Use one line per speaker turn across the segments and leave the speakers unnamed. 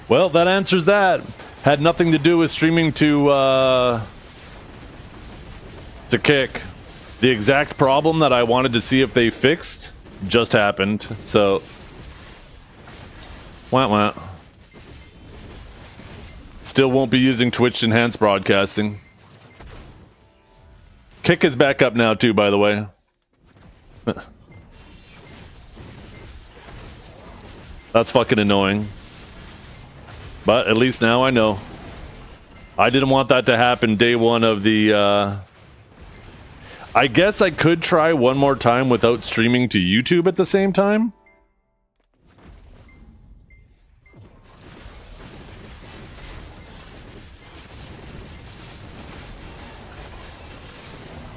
Well, that answers that. Had nothing to do with streaming to Kick. The exact problem that I wanted to see if they fixed just happened, so... Wah wah. Still won't be using Twitch Enhanced Broadcasting. Kick is back up now too, by the way. That's fucking annoying. But at least now I know. I didn't want that to happen day one of the... I guess I could try one more time without streaming to YouTube at the same time.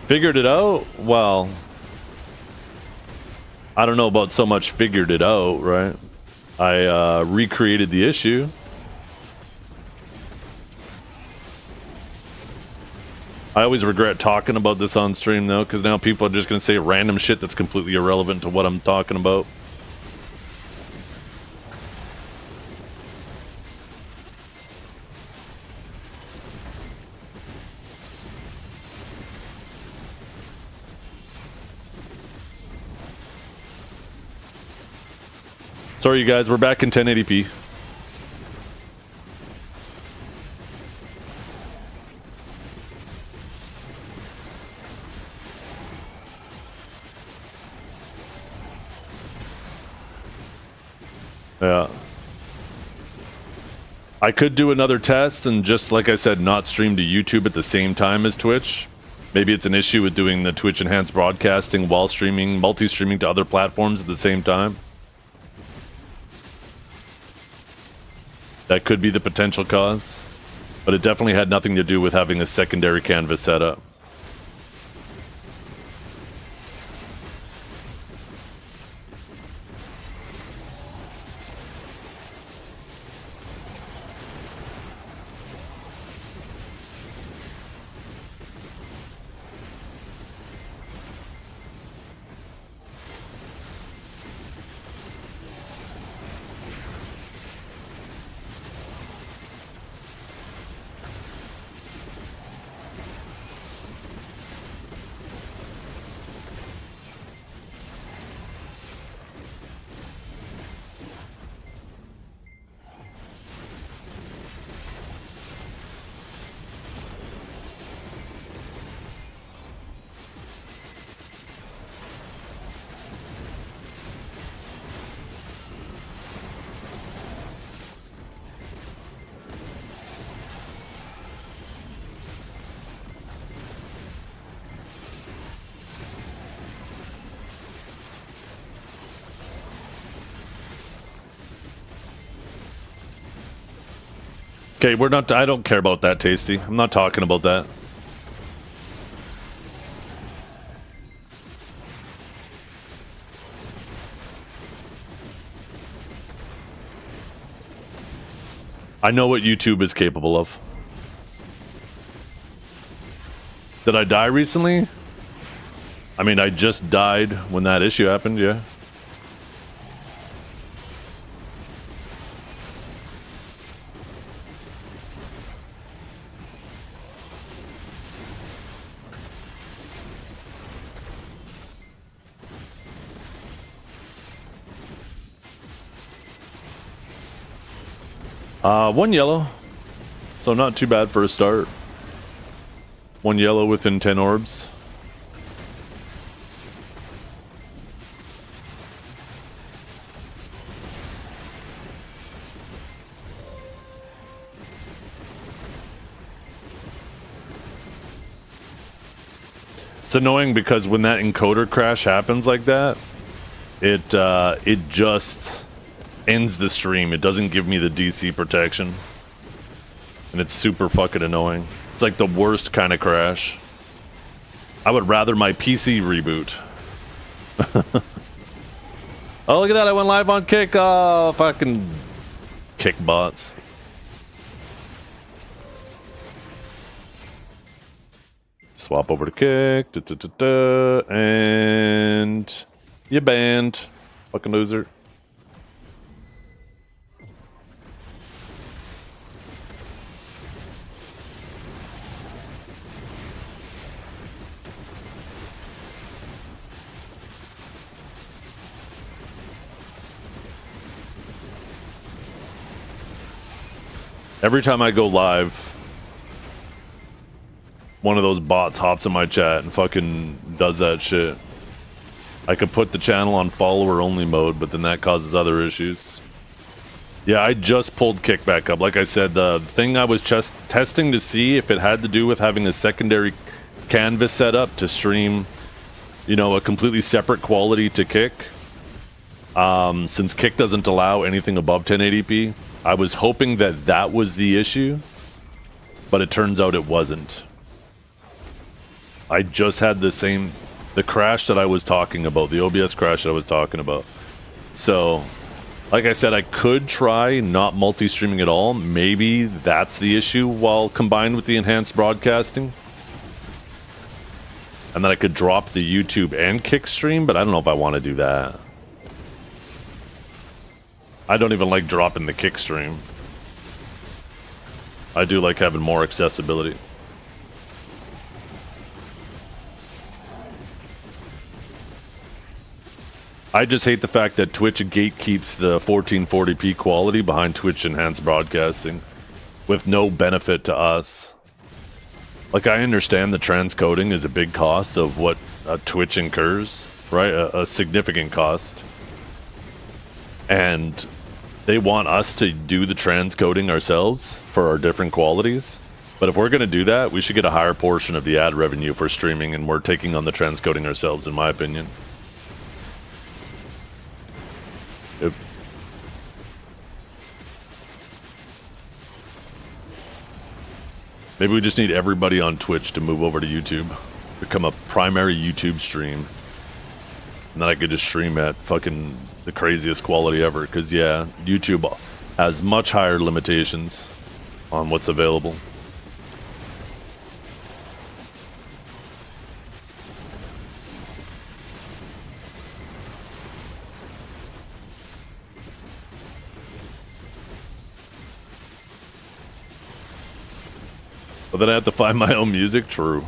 Figured it out? Well, I don't know about so much figured it out, right? I recreated the issue. I always regret talking about this on stream, though, because now people are just going to say random shit that's completely irrelevant to what I'm talking about. Sorry, you guys, we're back in 1080p. Yeah. I could do another test and just, like I said, not stream to YouTube at the same time as Twitch. Maybe it's an issue with doing the Twitch Enhanced Broadcasting while streaming, multi-streaming to other platforms at the same time. That could be the potential cause. But it definitely had nothing to do with having a secondary canvas set up. Okay, we're not... I don't care about that, Tasty. I'm not talking about that. I know what YouTube is capable of. Did I die recently? I mean, I just died when that issue happened, yeah. One yellow. So not too bad for a start. One yellow within 10 orbs. It's annoying because when that encoder crash happens like that, it just ends the stream. It doesn't give me the DC protection. And it's super fucking annoying. It's like the worst kind of crash. I would rather my PC reboot. Oh, look at that. I went live on Kick. Oh, fucking Kick bots. Swap over to Kick. And you banned. Fucking loser. Every time I go live, one of those bots hops in my chat and fucking does that shit. I could put the channel on follower only mode, but then that causes other issues. Yeah, I just pulled Kick back up. Like I said, the thing I was just testing to see if it had to do with having a secondary canvas set up to stream, you know, a completely separate quality to Kick. Since Kick doesn't allow anything above 1080p, I was hoping that that was the issue, but it turns out it wasn't. I just had the crash that I was talking about, the OBS crash that I was talking about. So, like I said, I could try not multi-streaming at all. Maybe that's the issue while combined with the enhanced broadcasting. And then I could drop the YouTube and Kick stream, but I don't know if I want to do that. I don't even like dropping the Kick stream. I do like having more accessibility. I just hate the fact that Twitch gatekeeps the 1440p quality behind Twitch enhanced broadcasting with no benefit to us. Like, I understand the transcoding is a big cost of what Twitch incurs, right? A significant cost. And they want us to do the transcoding ourselves for our different qualities. But if we're going to do that, we should get a higher portion of the ad revenue for streaming, and we're taking on the transcoding ourselves, in my opinion. Yep. Maybe we just need everybody on Twitch to move over to YouTube. Become a primary YouTube stream. And then I could just stream at fucking the craziest quality ever. Because, yeah, YouTube has much higher limitations on what's available. But then I have to find my own music? True.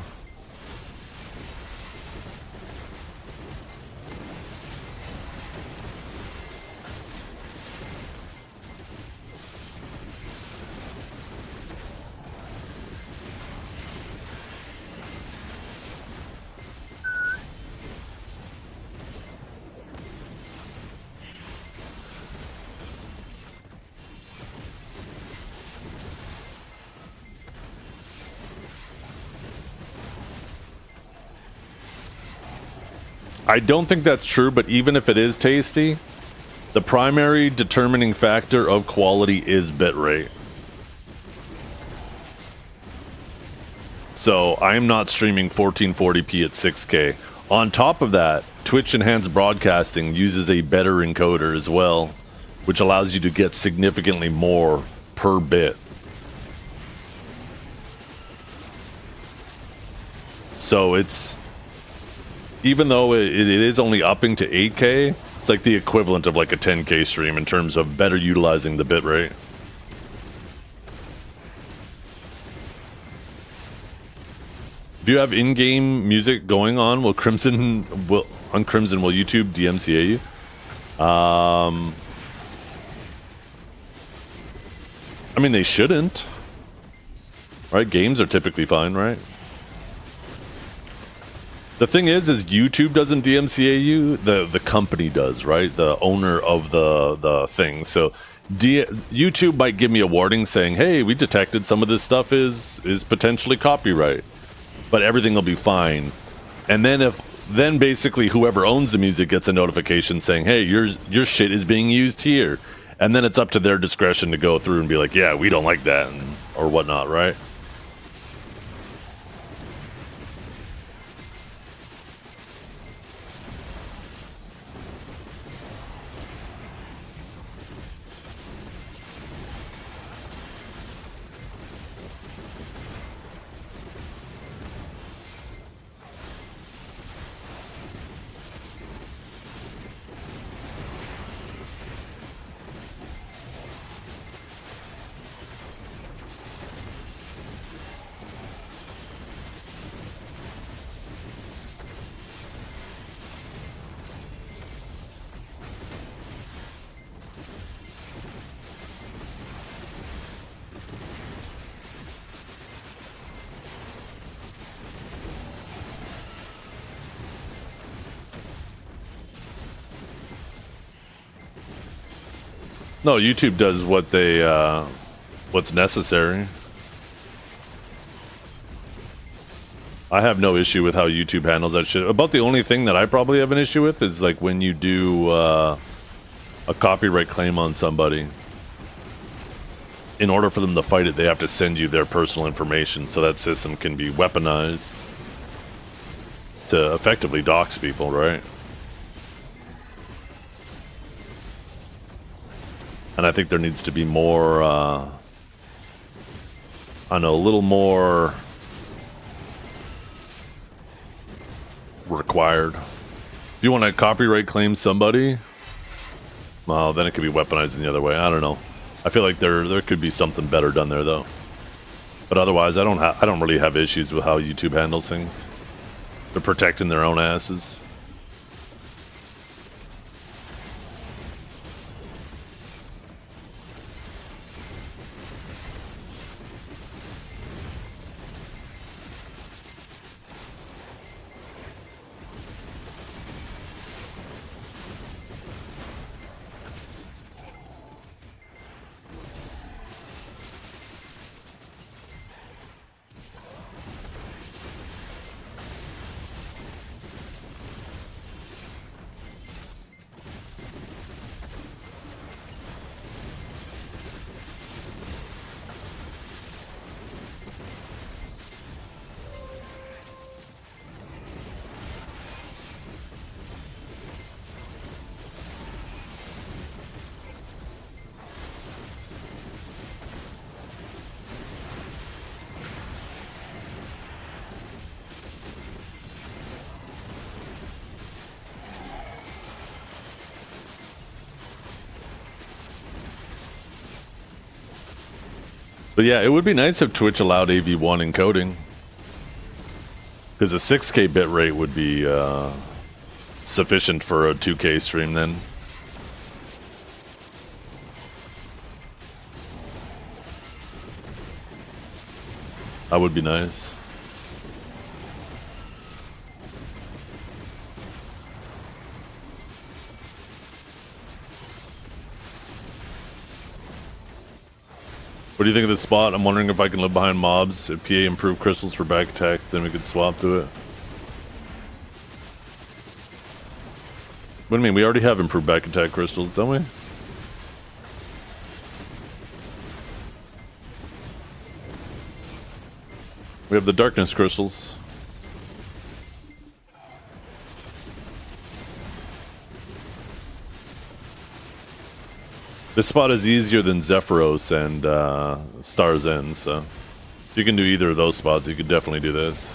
I don't think that's true, but even if it is tasty, the primary determining factor of quality is bitrate. So I am not streaming 1440p at 6K. On top of that, Twitch Enhanced Broadcasting uses a better encoder as well, which allows you to get significantly more per bit. So it's, even though it is only upping to 8K, it's like the equivalent of like a 10K stream in terms of better utilizing the bitrate. If you have in-game music going on, will YouTube DMCA you? I mean, they shouldn't. Right? Games are typically fine, right? The thing is YouTube doesn't DMCA you, the company does, right? The owner of the thing. So YouTube might give me a warning saying, hey, we detected some of this stuff is potentially copyright. But everything will be fine. And then basically whoever owns the music gets a notification saying, hey, your shit is being used here. And then it's up to their discretion to go through and be like, yeah, we don't like that, or whatnot, right? No, YouTube does what they what's necessary. I have no issue with how YouTube handles that shit. About the only thing that I probably have an issue with is like when you do a copyright claim on somebody. In order for them to fight it, they have to send you their personal information, so that system can be weaponized to effectively dox people, right? And I think there needs to be more, I don't know, a little more required. If you want to copyright claim somebody, well, then it could be weaponized in the other way. I don't know. I feel like there could be something better done there, though. But otherwise, I don't really have issues with how YouTube handles things. They're protecting their own asses. But yeah, it would be nice if Twitch allowed AV1 encoding. Because a 6K bit rate would be sufficient for a 2K stream then. That would be nice. What do you think of this spot? I'm wondering if I can live behind mobs. If PA improve crystals for back attack, then we could swap to it. What do you mean? We already have improved back attack crystals, don't we? We have the darkness crystals. This spot is easier than Zephyros and Star's End, so if you can do either of those spots, you could definitely do this.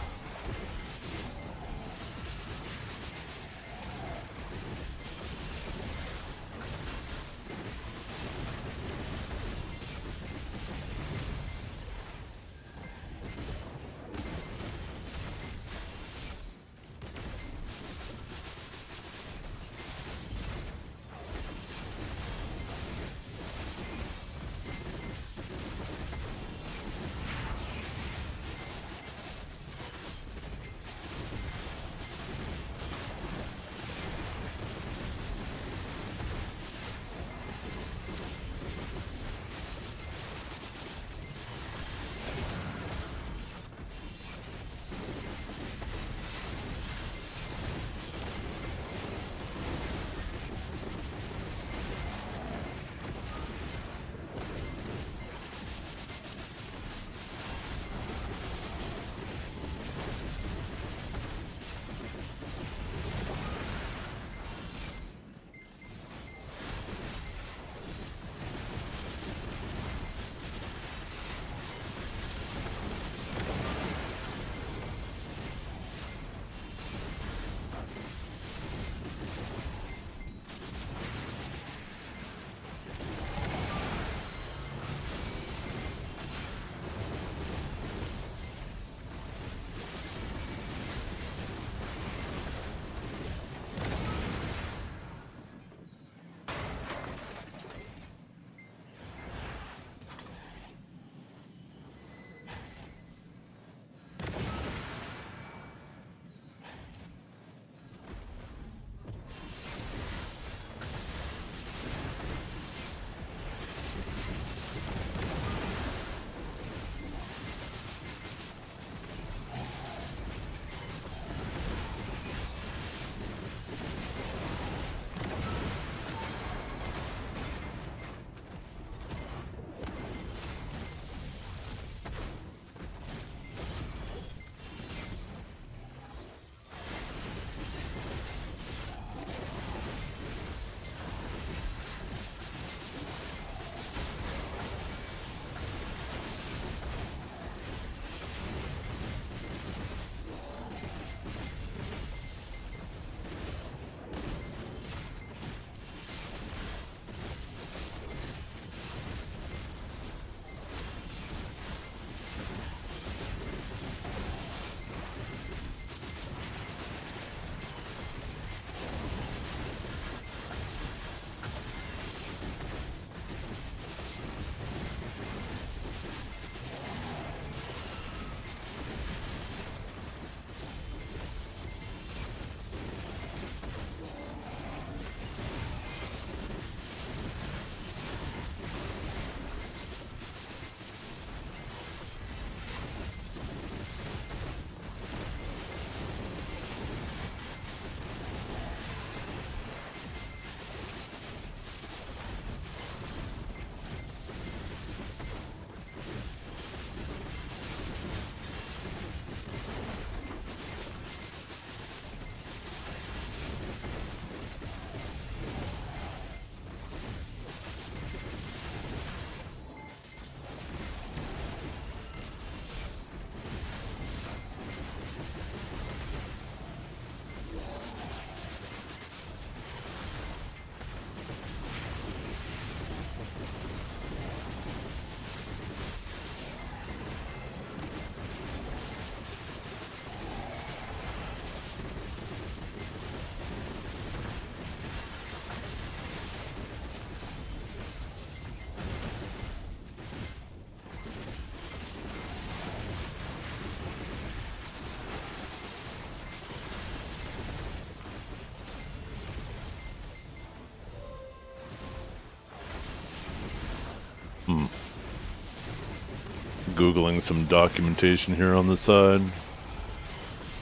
Googling some documentation here on the side.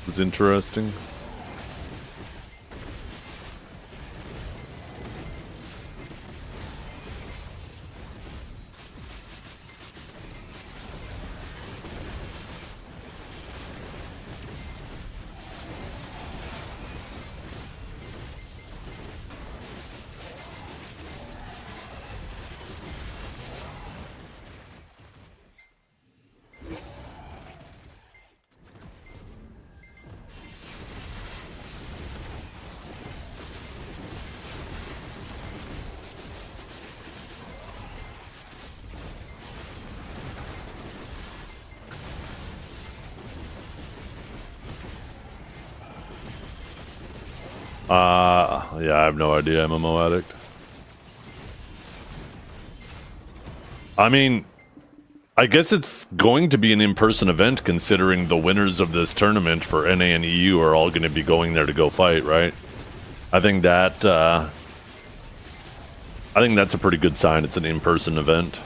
This is interesting. Yeah, I have no idea, MMO Addict. I mean, I guess it's going to be an in-person event considering the winners of this tournament for NA and EU are all going to be going there to go fight, right? I think that's a pretty good sign. It's an in-person event.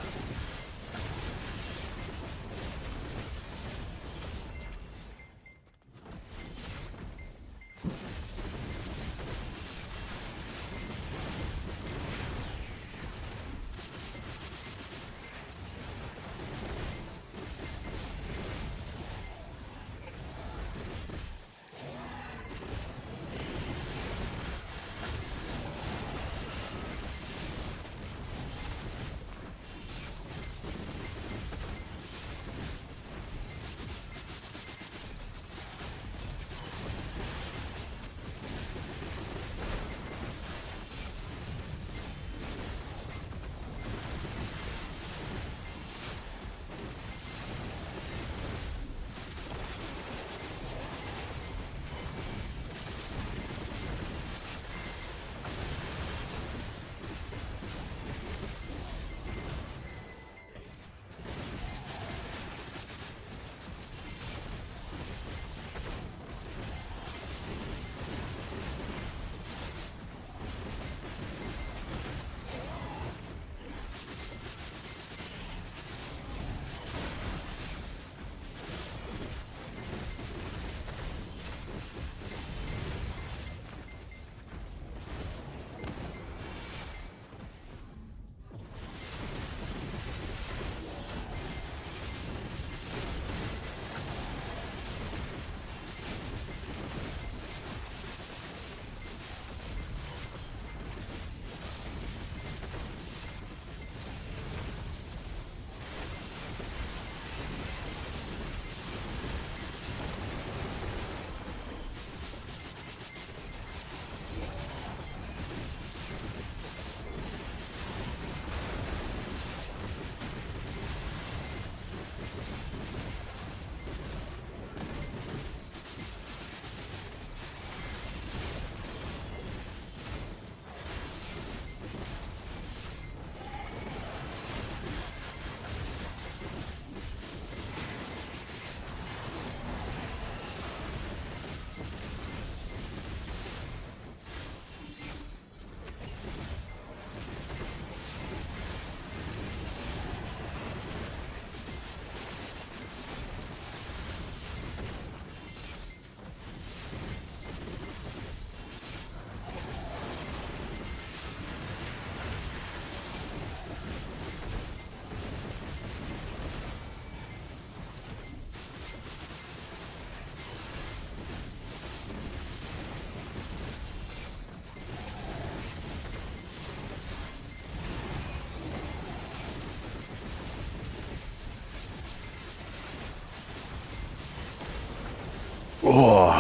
Oh.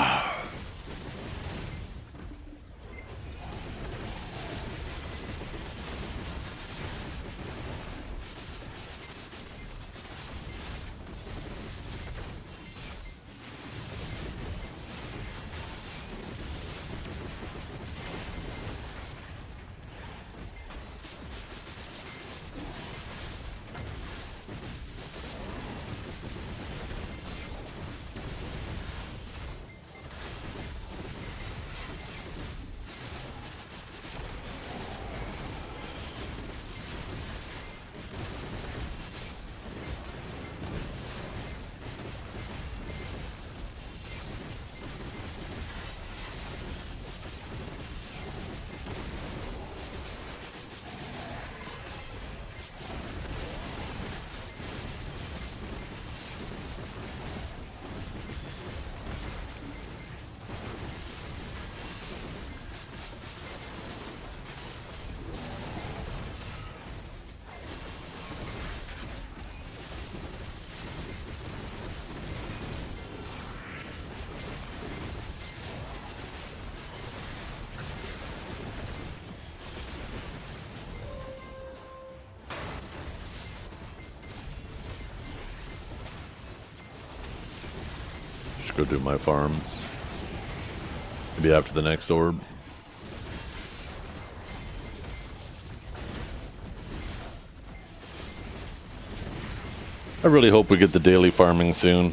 go do my farms. Maybe after the next orb. I really hope we get the daily farming soon.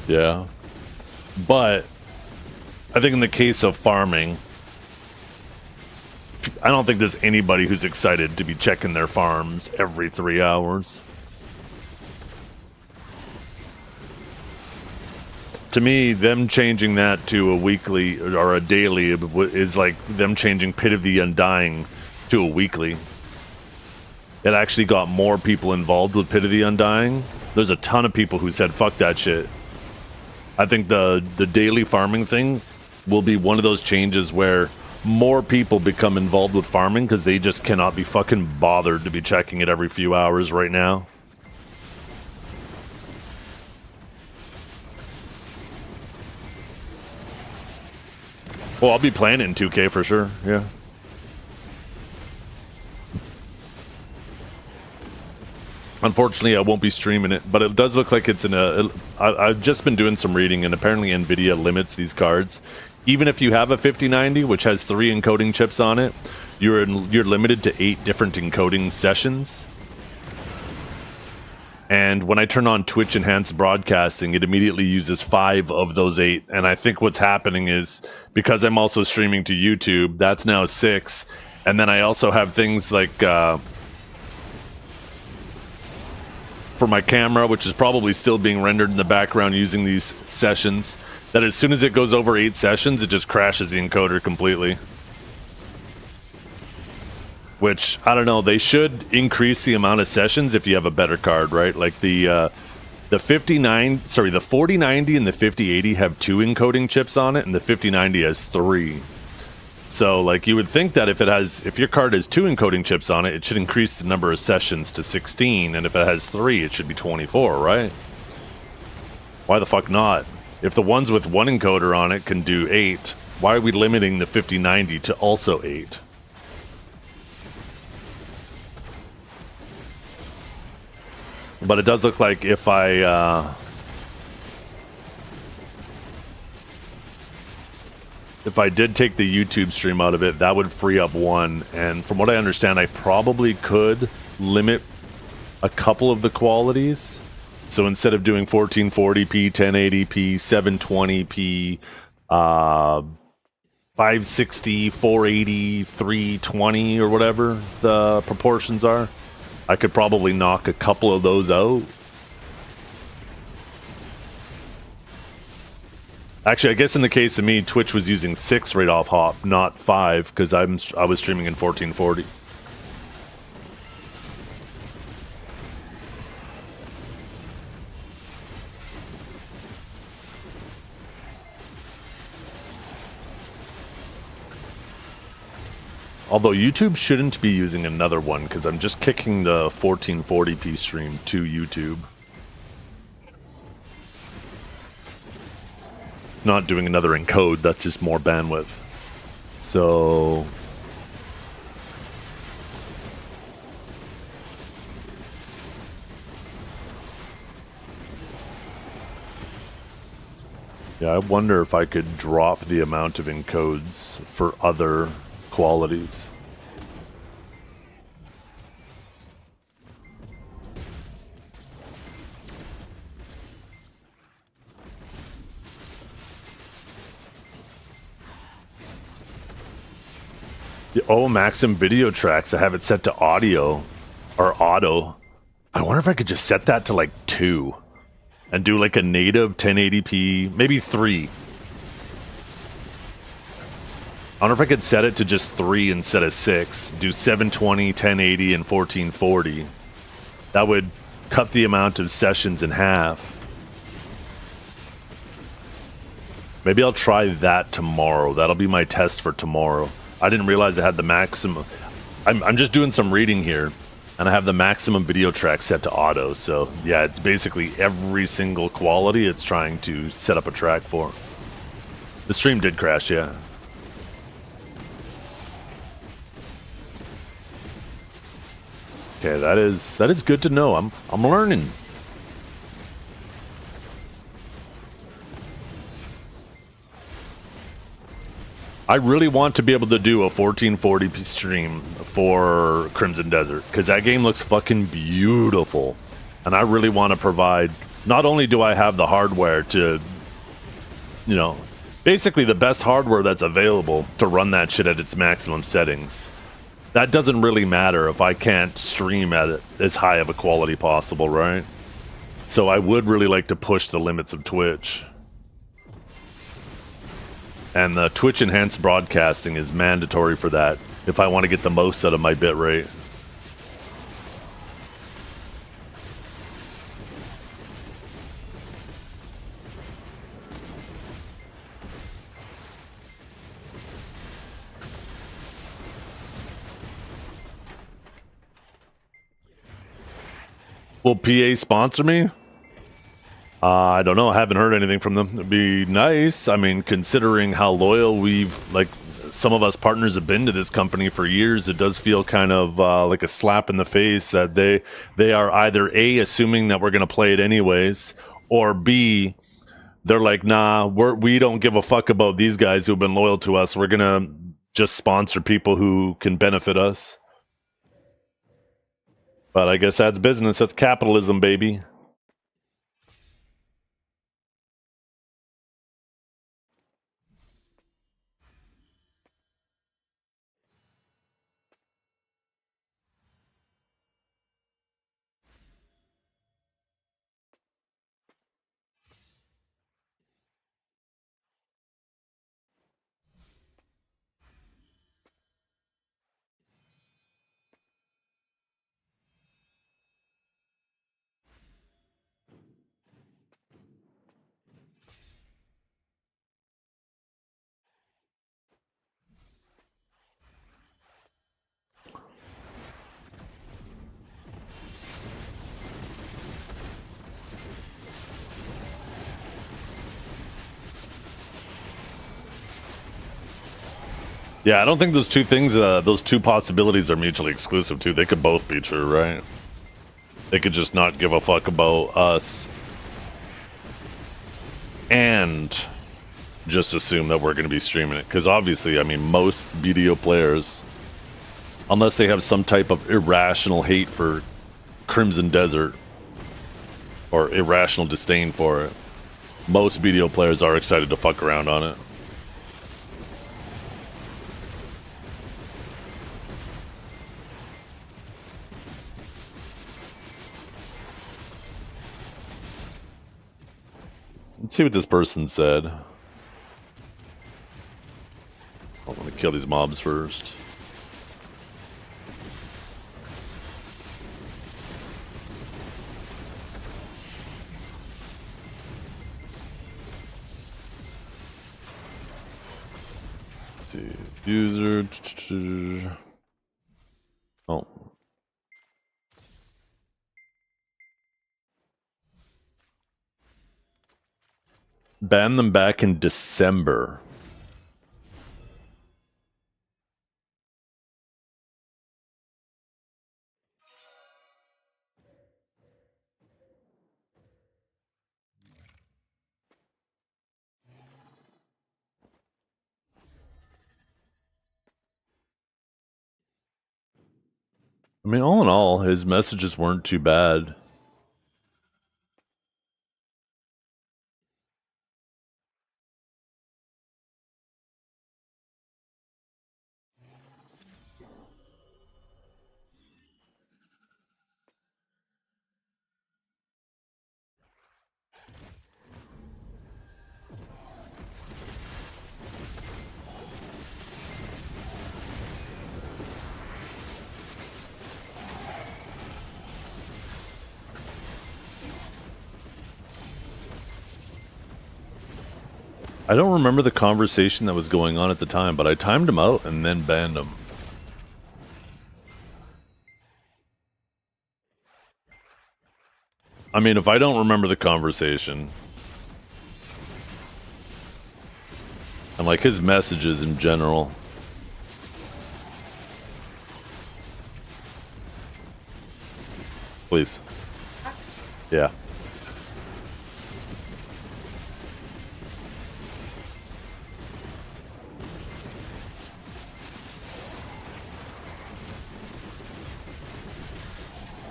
Yeah. But I think in the case of farming, I don't think there's anybody who's excited to be checking their farms every 3 hours. To me, them changing that to a weekly or a daily is like them changing Pit of the Undying to a weekly. It actually got more people involved with Pit of the Undying. There's a ton of people who said, fuck that shit. I think the daily farming thing will be one of those changes where more people become involved with farming because they just cannot be fucking bothered to be checking it every few hours right now. Well, I'll be playing it in 2K for sure, yeah. Unfortunately, I won't be streaming it, but it does look like it's in a... I've just been doing some reading, and apparently NVIDIA limits these cards. Even if you have a 5090, which has 3 encoding chips on it, you're limited to 8 different encoding sessions. And when I turn on Twitch Enhanced Broadcasting, it immediately uses 5 of those 8. And I think what's happening is, because I'm also streaming to YouTube, that's now 6. And then I also have things like... for my camera, which is probably still being rendered in the background using these sessions, that as soon as it goes over 8 sessions, it just crashes the encoder completely. Which, I don't know, they should increase the amount of sessions if you have a better card, right? Like the 4090 and the 5080 have 2 encoding chips on it, and the 5090 has 3. So, like, you would think that if your card has 2 encoding chips on it, it should increase the number of sessions to 16, and if it has 3, it should be 24, right? Why the fuck not? If the ones with one encoder on it can do 8, why are we limiting the 5090 to also 8? But it does look like if I did take the YouTube stream out of it, that would free up one. And from what I understand, I probably could limit a couple of the qualities. So instead of doing 1440p, 1080p, 720p, 560, 480, 320, or whatever the proportions are, I could probably knock a couple of those out. Actually, I guess in the case of me, Twitch was using 6 right off hop, not 5, because I was streaming in 1440. Although YouTube shouldn't be using another one, because I'm just kicking the 1440p stream to YouTube. It's not doing another encode, that's just more bandwidth. So... yeah, I wonder if I could drop the amount of encodes for other qualities. Oh, Maxim video tracks. I have it set to audio or auto. I wonder if I could just set that to like 2 and do like a native 1080p, maybe 3. I wonder if I could set it to just 3 instead of 6. Do 720, 1080, and 1440. That would cut the amount of sessions in half. Maybe I'll try that tomorrow. That'll be my test for tomorrow. I didn't realize I had the maximum. I'm just doing some reading here, and I have the maximum video track set to auto. So yeah, it's basically every single quality it's trying to set up a track for. The stream did crash, yeah. Okay, that is good to know. I'm learning. I really want to be able to do a 1440p stream for Crimson Desert, because that game looks fucking beautiful. And I really want to provide, not only do I have the hardware to, you know, basically the best hardware that's available to run that shit at its maximum settings. That doesn't really matter if I can't stream at as high of a quality possible, right? So I would really like to push the limits of Twitch. And the Twitch enhanced broadcasting is mandatory for that if I want to get the most out of my bitrate. Will PA sponsor me? I don't know. I haven't heard anything from them. It'd be nice. I mean, considering how loyal some of us partners have been to this company for years, it does feel kind of like a slap in the face that they are either A, assuming that we're going to play it anyways, or B, they're like, nah, we don't give a fuck about these guys who've been loyal to us. We're going to just sponsor people who can benefit us. But I guess that's business. That's capitalism, baby. Yeah, I don't think those two things, those two possibilities are mutually exclusive too. They could both be true, right? They could just not give a fuck about us and just assume that we're going to be streaming it. Because obviously, I mean, most BDO players, unless they have some type of irrational hate for Crimson Desert or irrational disdain for it, most BDO players are excited to fuck around on it. Let's see what this person said. I want to kill these mobs first. Let's see. User. Oh. Banned them back in December. I mean, all in all, his messages weren't too bad. I don't remember the conversation that was going on at the time, but I timed him out and then banned him. I mean, if I don't remember the conversation, and like his messages in general, please. Yeah.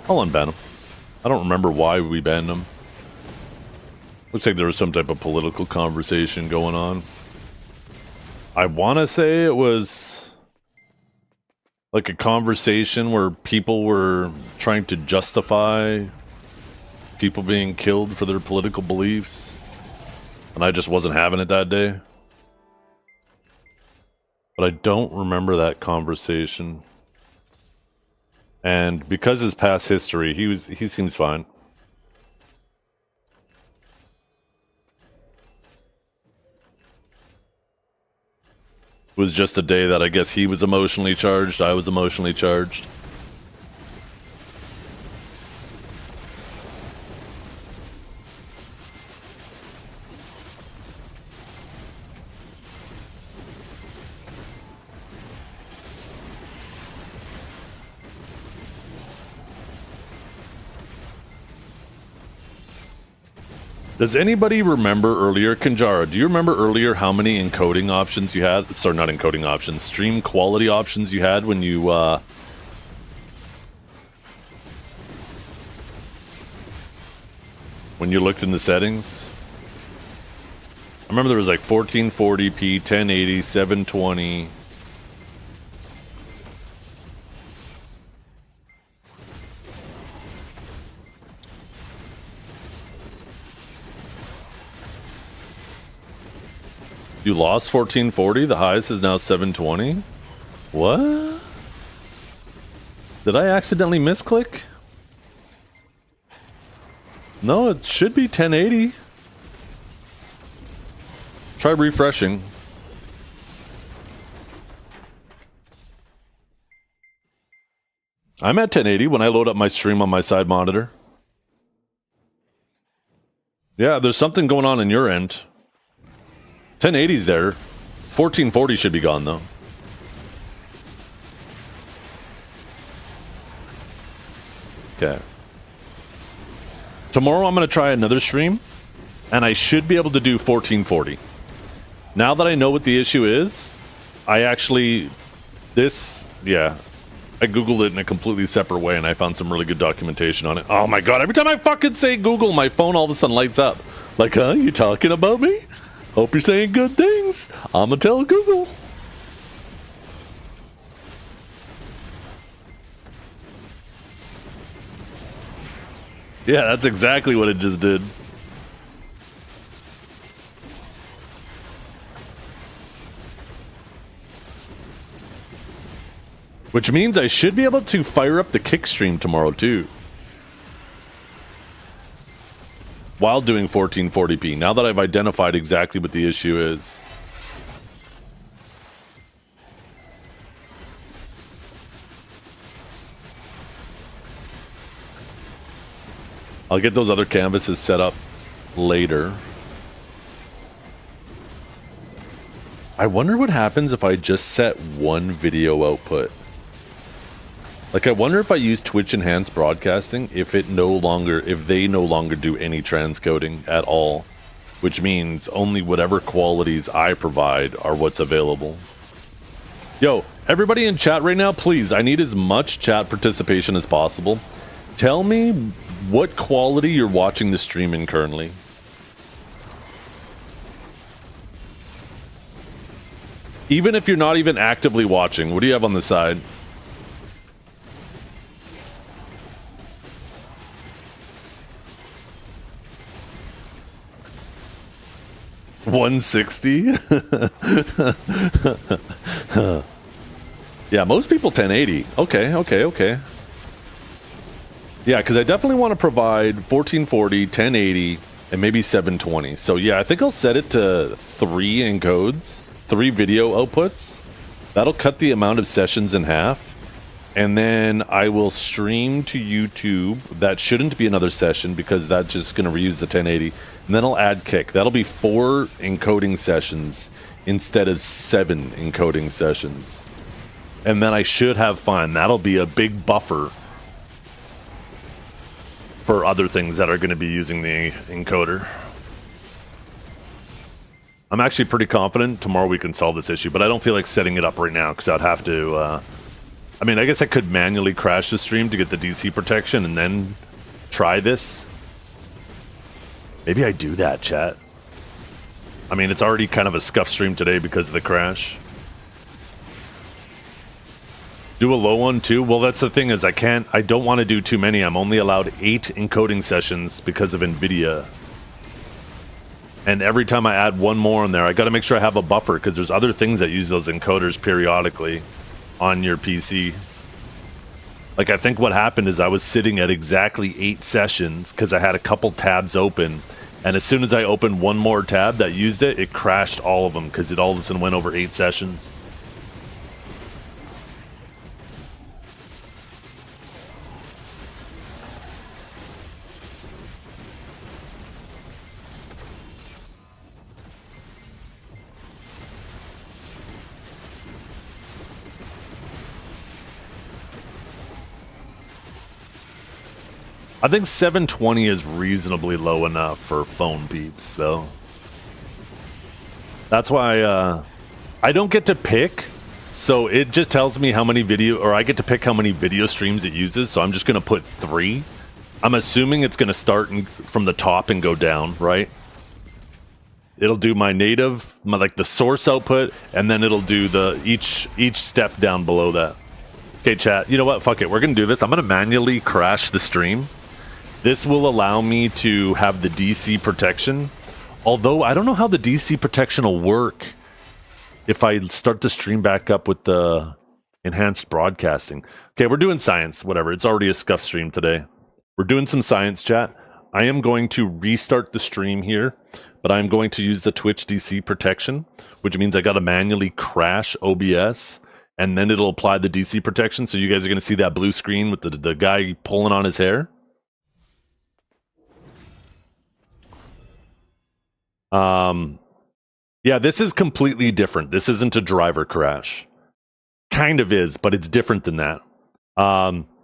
I'll unban him. I don't remember why we banned him. Looks like there was some type of political conversation going on. I want to say it was like a conversation where people were trying to justify people being killed for their political beliefs. And I just wasn't having it that day. But I don't remember that conversation. And because his past history, he seems fine. It was just a day that I guess he was emotionally charged, I was emotionally charged. Does anybody remember earlier, Kanjara, do you remember earlier how many encoding options you had? Sorry, not encoding options, stream quality options you had when you, when you looked in the settings? I remember there was like 1440p, 1080, 720... You lost 1440? The highest is now 720? What? Did I accidentally misclick? No, it should be 1080. Try refreshing. I'm at 1080 when I load up my stream on my side monitor. Yeah, there's something going on your end. 1080's there. 1440 should be gone, though. Okay. Tomorrow I'm going to try another stream, and I should be able to do 1440. Now that I know what the issue is, I actually... I Googled it in a completely separate way, and I found some really good documentation on it. Oh my god, every time I fucking say Google, my phone all of a sudden lights up. Like, huh? You talking about me? Hope you're saying good things. I'ma tell Google. Yeah, that's exactly what it just did. Which means I should be able to fire up the kick stream tomorrow too. While doing 1440p, now that I've identified exactly what the issue is. I'll get those other canvases set up later. I wonder what happens if I just set one video output. Like, I wonder if I use Twitch Enhanced Broadcasting, if they no longer do any transcoding at all, which means only whatever qualities I provide are what's available. Yo, everybody in chat right now, please, I need as much chat participation as possible. Tell me what quality you're watching the stream in currently. Even if you're not even actively watching, what do you have on the side? 160? Yeah, most people 1080. Okay. Yeah, because I definitely want to provide 1440, 1080, and maybe 720. So yeah, I think I'll set it to 3 encodes, 3 video outputs. That'll cut the amount of sessions in half. And then I will stream to YouTube. That shouldn't be another session because that's just going to reuse the 1080. And then I'll add kick. That'll be 4 encoding sessions instead of 7 encoding sessions. And then I should have fun. That'll be a big buffer for other things that are going to be using the encoder. I'm actually pretty confident tomorrow we can solve this issue, but I don't feel like setting it up right now because I'd have to... I mean, I guess I could manually crash the stream to get the DC protection and then try this. Maybe I do that, chat. I mean, it's already kind of a scuff stream today because of the crash. Do a low one too? Well, that's the thing is I don't want to do too many. I'm only allowed 8 encoding sessions because of NVIDIA. And every time I add one more in there, I got to make sure I have a buffer because there's other things that use those encoders periodically on your PC. Like, I think what happened is I was sitting at exactly 8 sessions because I had a couple tabs open, and as soon as I opened one more tab that used it, it crashed all of them because it all of a sudden went over 8 sessions. I think 720 is reasonably low enough for phone beeps, though. That's why I don't get to pick, so it just tells me how many video, or I get to pick how many video streams it uses, so I'm just going to put 3. I'm assuming it's going to start from the top and go down, right? It'll do my native, like the source output, and then it'll do the each step down below that. Okay, chat, you know what? Fuck it, we're going to do this. I'm going to manually crash the stream. This will allow me to have the DC protection. Although, I don't know how the DC protection will work if I start the stream back up with the enhanced broadcasting. Okay, we're doing science, whatever. It's already a scuff stream today. We're doing some science, chat. I am going to restart the stream here, but I'm going to use the Twitch DC protection, which means I got to manually crash OBS, and then it'll apply the DC protection. So you guys are going to see that blue screen with the guy pulling on his hair. Yeah, this is completely different. This isn't a driver crash. Kind of is, but it's different than that.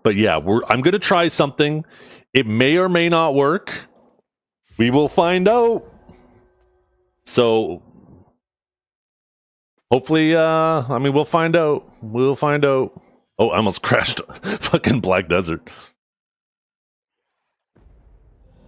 But yeah, I'm gonna try something. It may or may not work. We will find out. So hopefully, I mean, we'll find out. We'll find out. Oh, I almost crashed fucking Black Desert.